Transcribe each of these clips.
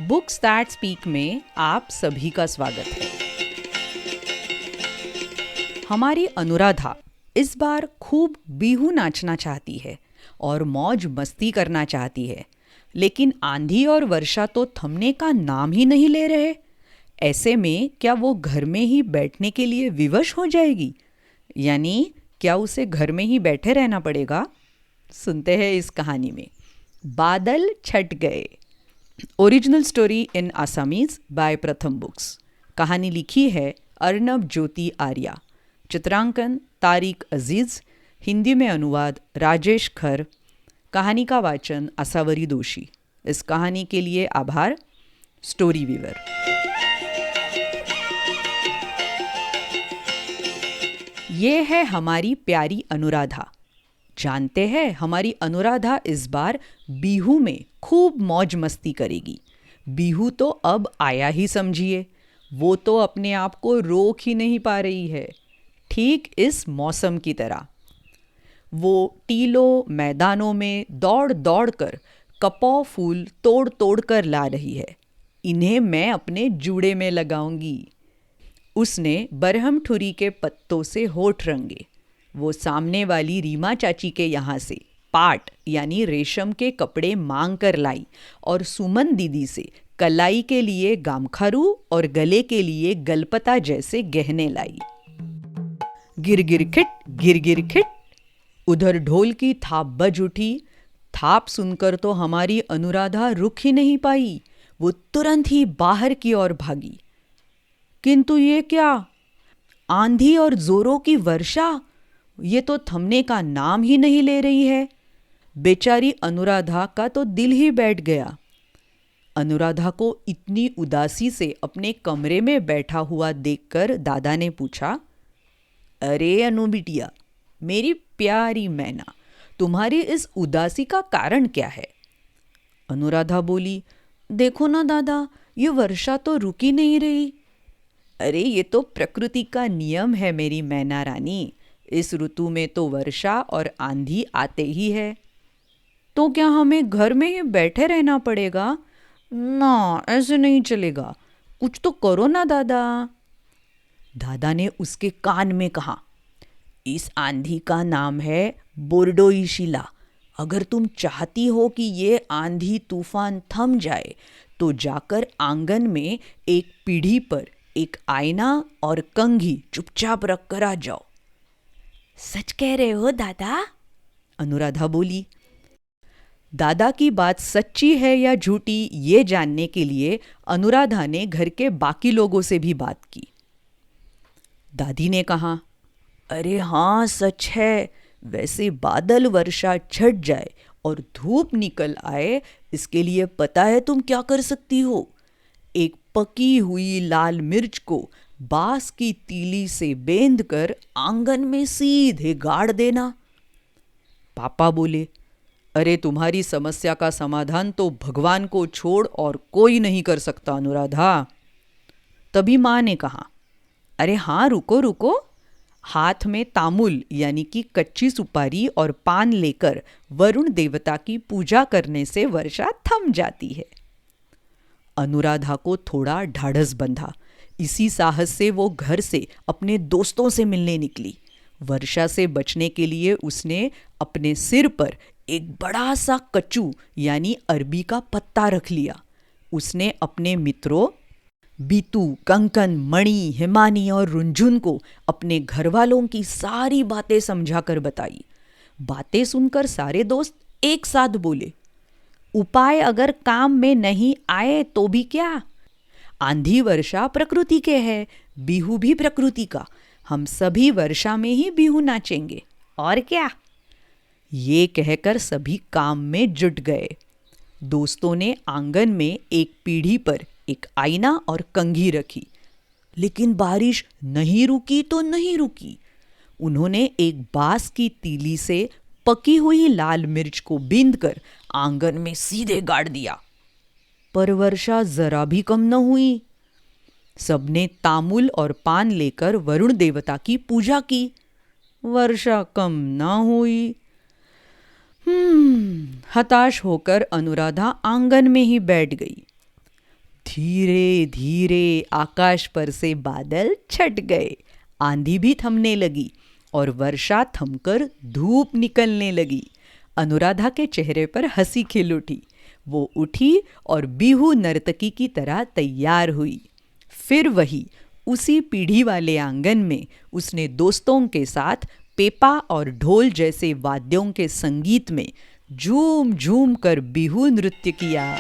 Books that speak में आप सभी का स्वागत है। हमारी अनुराधा इस बार खूब बिहू नाचना चाहती है और मौज मस्ती करना चाहती है, लेकिन आंधी और वर्षा तो थमने का नाम ही नहीं ले रहे। ऐसे में क्या वो घर में ही बैठने के लिए विवश हो जाएगी? यानी क्या उसे घर में ही बैठे रहना पड़ेगा? सुनते हैं इस कहानी में। बादल छट गए। Original story in Assamese by Pratham books. कहानी लिखी है अर्नब ज्योति आर्या। चित्रांकन तारिक अजीज। हिंदी में अनुवाद राजेश खर। कहानी का वाचन आसावरी दोषी। इस कहानी के लिए आभार स्टोरी वीवर। ये है हमारी प्यारी अनुराधा। जानते हैं हमारी अनुराधा इस बार बिहू में खूब मौज मस्ती करेगी। बिहू तो अब आया ही समझिए। वो तो अपने आप को रोक ही नहीं पा रही है, ठीक इस मौसम की तरह। वो टीलों मैदानों में दौड़ दौड़ कर कपौ फूल तोड़ तोड़ कर ला रही है। इन्हें मैं अपने जूड़े में लगाऊंगी। उसने बरहम ठुरी के पत्तों से होठ रंगे। वो सामने वाली रीमा चाची के यहाँ से पाट यानी रेशम के कपड़े मांग कर लाई और सुमन दीदी से कलाई के लिए गामखारू और गले के लिए गलपता जैसे गहने लाई। गिर गिर खिट उधर ढोल की थाप बज उठी। थाप सुनकर तो हमारी अनुराधा रुक ही नहीं पाई। वो तुरंत ही बाहर की ओर भागी। किंतु ये क्या, आंधी और जोरों की वर्षा! ये तो थमने का नाम ही नहीं ले रही है। बेचारी अनुराधा का तो दिल ही बैठ गया। अनुराधा को इतनी उदासी से अपने कमरे में बैठा हुआ देखकर दादा ने पूछा, अरे अनु बिटिया, मेरी प्यारी मैना, तुम्हारी इस उदासी का कारण क्या है? अनुराधा बोली, देखो ना दादा, ये वर्षा तो रुक ही नहीं रही। अरे ये तो प्रकृति का नियम है मेरी मैना रानी। इस ऋतु में तो वर्षा और आंधी आते ही है। तो क्या हमें घर में ही बैठे रहना पड़ेगा? ना, ऐसे नहीं चलेगा। कुछ तो करो ना दादा। दादा ने उसके कान में कहा, इस आंधी का नाम है बोरडोई शीला। अगर तुम चाहती हो कि ये आंधी तूफान थम जाए तो जाकर आंगन में एक पीढ़ी पर एक आईना और कंघी चुपचाप रख कर आ जाओ। सच कह रहे हो दादा? अनुराधा बोली। दादा की बात सच्ची है या झूठी ये जानने के लिए अनुराधा ने घर के बाकी लोगों से भी बात की। दादी ने कहा, अरे हाँ सच है। वैसे बादल वर्षा छट जाए और धूप निकल आए, इसके लिए पता है तुम क्या कर सकती हो? एक पकी हुई लाल मिर्च को बांस की तीली से बेंध कर आंगन में सीधे गाड़ देना। पापा बोले, अरे तुम्हारी समस्या का समाधान तो भगवान को छोड़ और कोई नहीं कर सकता अनुराधा। तभी माँ ने कहा, अरे हाँ रुको रुको। हाथ में तामुल यानी कि कच्ची सुपारी और पान लेकर वरुण देवता की पूजा करने से वर्षा थम जाती है। अनुराधा को थोड़ा ढाढ़स बंधा। इसी साहस से वो घर से अपने दोस्तों से मिलने निकली। वर्षा से बचने के लिए उसने अपने सिर पर एक बड़ा सा कचू यानी अरबी का पत्ता रख लिया। उसने अपने मित्रों बीतू, कंकन, मणि, हिमानी और रुंझुन को अपने घर वालों की सारी बातें समझाकर बताई। बातें सुनकर सारे दोस्त एक साथ बोले, उपाय अगर काम में नहीं आए तो भी क्या? आंधी वर्षा प्रकृति के है, बिहू भी प्रकृति का। हम सभी वर्षा में ही बिहू नाचेंगे, और क्या? ये कहकर सभी काम में जुट गए। दोस्तों ने आंगन में एक पीढ़ी पर एक आईना और कंघी रखी, लेकिन बारिश नहीं रुकी तो नहीं रुकी। उन्होंने एक बांस की तीली से पकी हुई लाल मिर्च को बींध कर आंगन में सीधे गाड़ दिया, पर वर्षा जरा भी कम न हुई। सबने तामुल और पान लेकर वरुण देवता की पूजा की। वर्षा कम न हुई। हताश होकर अनुराधा आंगन में ही बैठ गई। धीरे धीरे आकाश पर से बादल छट गए, आंधी भी थमने लगी और वर्षा थमकर धूप निकलने लगी। अनुराधा के चेहरे पर हंसी खिल उठी। वो उठी और बिहू नर्तकी की तरह तैयार हुई। फिर वही उसी पीढ़ी वाले आंगन में उसने दोस्तों के साथ पेपा और ढोल जैसे वाद्यों के संगीत में झूम झूम कर बिहू नृत्य किया।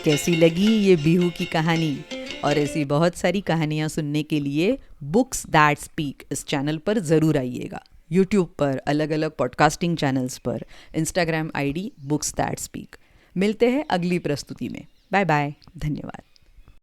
कैसी लगी ये बिहू की कहानी? और ऐसी बहुत सारी कहानियाँ सुनने के लिए बुक्स दैट स्पीक इस चैनल पर ज़रूर आइएगा। यूट्यूब पर, अलग अलग पॉडकास्टिंग चैनल्स पर, Instagram ID books that speak. मिलते हैं अगली प्रस्तुति में। बाय बाय, धन्यवाद।